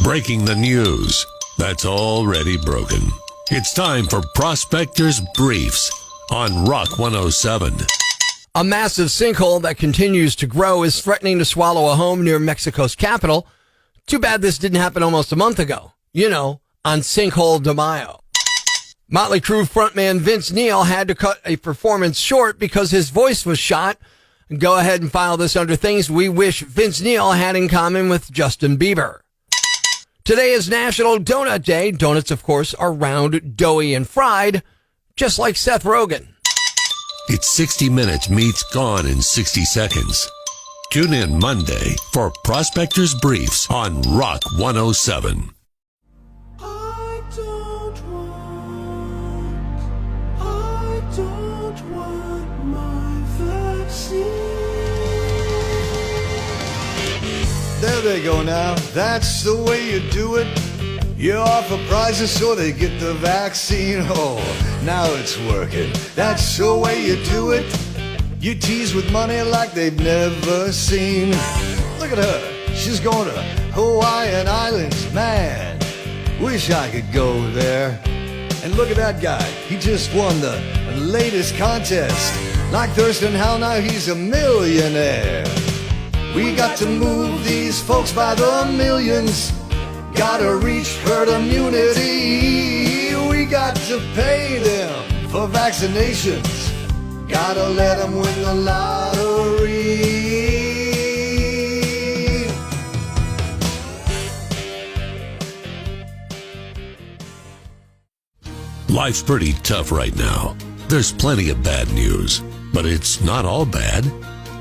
Breaking the news that's already broken. It's time for Prospector's Briefs on Rock 107. A massive sinkhole that continues to grow is threatening to swallow a home near Mexico's capital. Too bad this didn't happen almost a month ago. You know, on Sinkhole de Mayo. Motley Crue frontman Vince Neil had to cut a performance short because his voice was shot. Go ahead and file this under things we wish Vince Neil had in common with Justin Bieber. Today is National Donut Day. Donuts, of course, are round, doughy, and fried, just like Seth Rogen. It's 60 Minutes meets Gone in 60 Seconds. Tune in Monday for Prospector's Briefs on Rock 107. I don't want my vaccine. There they go now, that's the way you do it. You offer prizes so they get the vaccine. Oh, now it's working, that's the way you do it. You tease with money like they've never seen. Look at her, she's going to Hawaiian Islands. Man, wish I could go there. And look at that guy, he just won the latest contest. Like Thurston Howell, now he's a millionaire. We got to move these folks by the millions. Gotta reach herd immunity. We got to pay them for vaccinations. Gotta let them win the lottery. Life's pretty tough right now. There's plenty of bad news, but it's not all bad.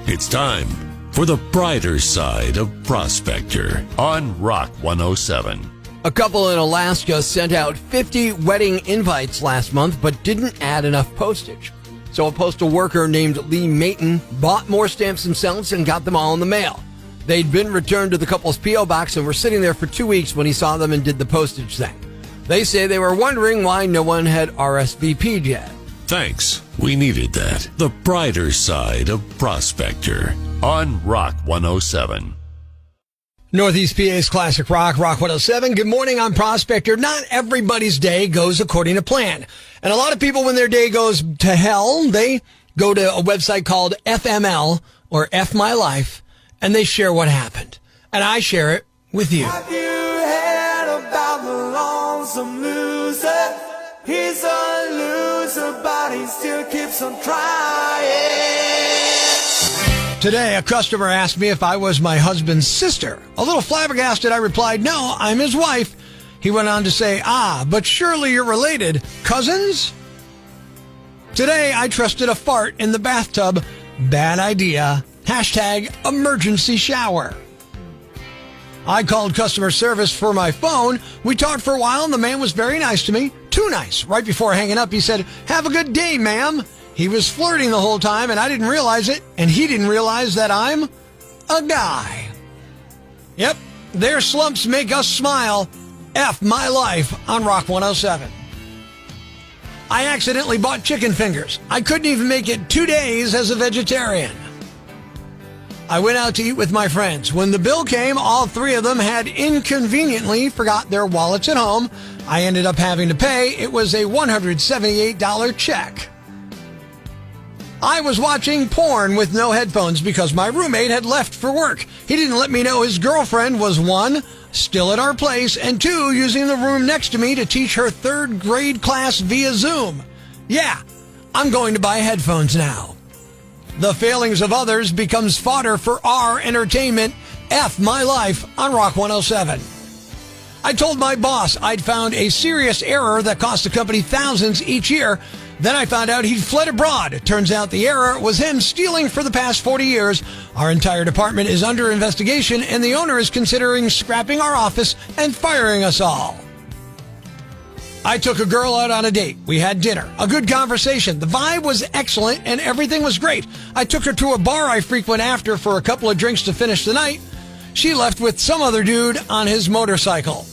It's time for the brighter side of Prospector on Rock 107. A couple in Alaska sent out 50 wedding invites last month, but didn't add enough postage. So a postal worker named Lee Mayton bought more stamps themselves and got them all in the mail. They'd been returned to the couple's P.O. box and were sitting there for 2 weeks when he saw them and did the postage thing. They say they were wondering why no one had RSVP'd yet. Thanks. We needed that. The brighter side of Prospector on Rock 107. Northeast PA's Classic Rock, Rock 107. Good morning, I'm Prospector. Not everybody's day goes according to plan. And a lot of people, when their day goes to hell, they go to a website called FML, or F My Life, and they share what happened. And I share it with you. Have you heard about the lonesome loser? He's a loser, but he still keeps on trying. Today, a customer asked me if I was my husband's sister. A little flabbergasted, I replied, no, I'm his wife. He went on to say, but surely you're related. Cousins? Today, I trusted a fart in the bathtub. Bad idea. Hashtag emergency shower. I called customer service for my phone. We talked for a while, and the man was very nice to me. Too nice. Right before hanging up, he said, have a good day, ma'am. He was flirting the whole time, and I didn't realize it, and he didn't realize that I'm a guy. Yep, their slumps make us smile. F My Life on Rock 107. I accidentally bought chicken fingers. I couldn't even make it 2 days as a vegetarian. I went out to eat with my friends. When the bill came, all three of them had inconveniently forgot their wallets at home. I ended up having to pay. It was a $178 check. I was watching porn with no headphones because my roommate had left for work. He didn't let me know his girlfriend was, 1, still at our place, and 2, using the room next to me to teach her 3rd grade class via Zoom. Yeah, I'm going to buy headphones now. The failings of others becomes fodder for our entertainment. F My Life on Rock 107. I told my boss I'd found a serious error that cost the company thousands each year. Then I found out he'd fled abroad. It turns out the error was him stealing for the past 40 years. Our entire department is under investigation, and the owner is considering scrapping our office and firing us all. I took a girl out on a date. We had dinner, a good conversation. The vibe was excellent, and everything was great. I took her to a bar I frequent after for a couple of drinks to finish the night. She left with some other dude on his motorcycle.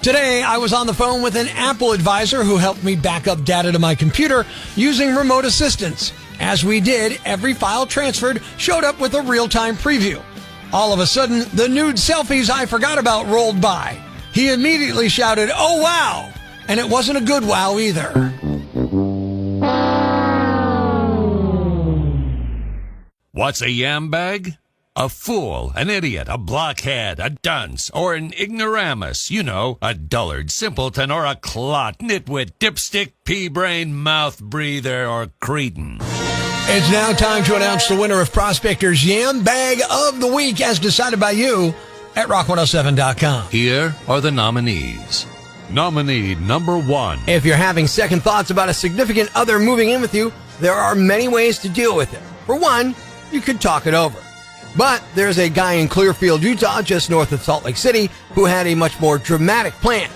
Today, I was on the phone with an Apple advisor who helped me back up data to my computer using remote assistance. As we did, every file transferred showed up with a real-time preview. All of a sudden, the nude selfies I forgot about rolled by. He immediately shouted, "Oh, wow!" And it wasn't a good wow either. What's a yam bag? A fool, an idiot, a blockhead, a dunce, or an ignoramus. You know, a dullard, simpleton, or a clot, nitwit, dipstick, pea-brain, mouth breather, or cretin. It's now time to announce the winner of Prospector's Yam Bag of the Week as decided by you at rock107.com. Here are the nominees. Nominee number 1. If you're having second thoughts about a significant other moving in with you, there are many ways to deal with it. For one, you could talk it over. But there's a guy in Clearfield, Utah, just north of Salt Lake City, who had a much more dramatic plan.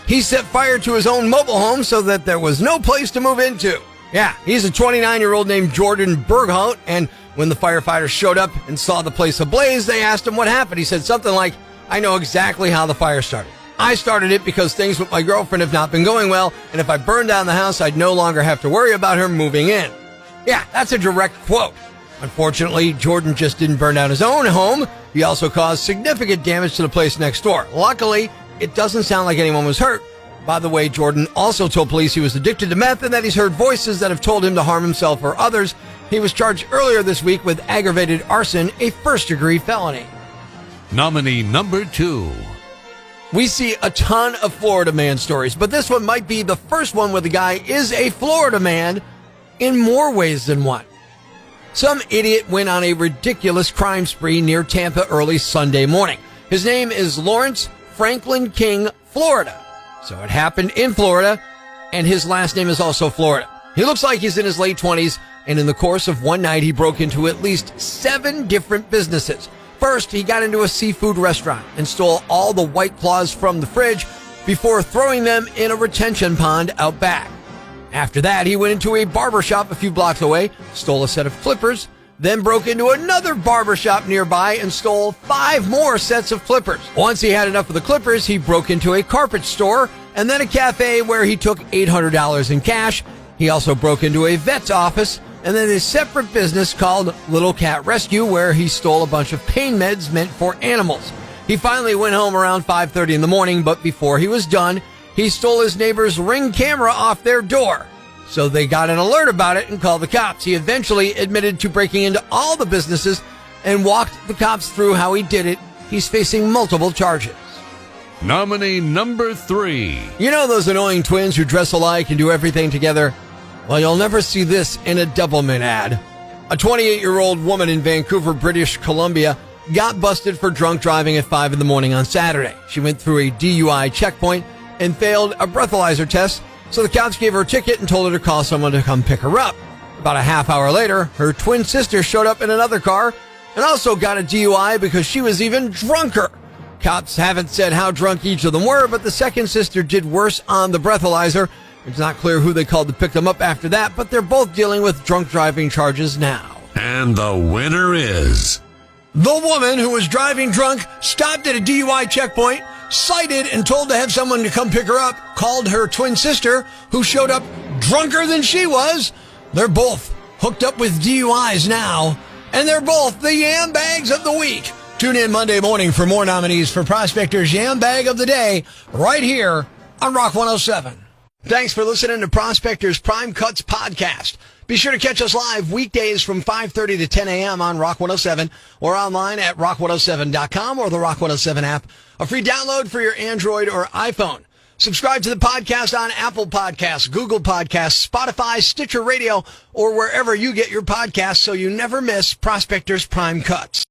He set fire to his own mobile home so that there was no place to move into. Yeah, he's a 29-year-old named Jordan Berghout, and when the firefighters showed up and saw the place ablaze, they asked him what happened. He said something like, "I know exactly how the fire started. I started it because things with my girlfriend have not been going well, and if I burned down the house, I'd no longer have to worry about her moving in." Yeah, that's a direct quote. Unfortunately, Jordan just didn't burn down his own home. He also caused significant damage to the place next door. Luckily, it doesn't sound like anyone was hurt. By the way, Jordan also told police he was addicted to meth and that he's heard voices that have told him to harm himself or others. He was charged earlier this week with aggravated arson, a first-degree felony. Nominee number 2. We see a ton of Florida man stories, but this one might be the first one where the guy is a Florida man in more ways than one. Some idiot went on a ridiculous crime spree near Tampa early Sunday morning. His name is Lawrence Franklin King, Florida. So it happened in Florida, and his last name is also Florida. He looks like he's in his late 20s, and in the course of one night, he broke into at least 7 different businesses. First, he got into a seafood restaurant and stole all the White Claws from the fridge before throwing them in a retention pond out back. After that, he went into a barbershop a few blocks away, stole a set of clippers, then broke into another barbershop nearby and stole 5 more sets of clippers. Once he had enough of the clippers, he broke into a carpet store and then a cafe where he took $800 in cash. He also broke into a vet's office and then a separate business called Little Cat Rescue where he stole a bunch of pain meds meant for animals. He finally went home around 5:30 in the morning, but before he was done, he stole his neighbor's Ring camera off their door. So they got an alert about it and called the cops. He eventually admitted to breaking into all the businesses and walked the cops through how he did it. He's facing multiple charges. Nominee number 3. You know those annoying twins who dress alike and do everything together? Well, you'll never see this in a Doublemint ad. A 28-year-old woman in Vancouver, British Columbia, got busted for drunk driving at 5 in the morning on Saturday. She went through a DUI checkpoint and failed a breathalyzer test, so the cops gave her a ticket and told her to call someone to come pick her up. About a half hour later, her twin sister showed up in another car and also got a DUI because she was even drunker. Cops haven't said how drunk each of them were, but the second sister did worse on the breathalyzer. It's not clear who they called to pick them up after that, but they're both dealing with drunk driving charges now. And the winner is... The woman who was driving drunk stopped at a DUI checkpoint, cited and told to have someone to come pick her up, called her twin sister, who showed up drunker than she was. They're both hooked up with DUIs now, and they're both the Yam Bags of the Week. Tune in Monday morning for more nominees for Prospector's Yam Bag of the Day right here on Rock 107. Thanks for listening to Prospector's Prime Cuts podcast. Be sure to catch us live weekdays from 5:30 to 10 a.m. on Rock 107 or online at rock107.com or the Rock 107 app, a free download for your Android or iPhone. Subscribe to the podcast on Apple Podcasts, Google Podcasts, Spotify, Stitcher Radio, or wherever you get your podcasts so you never miss Prospector's Prime Cuts.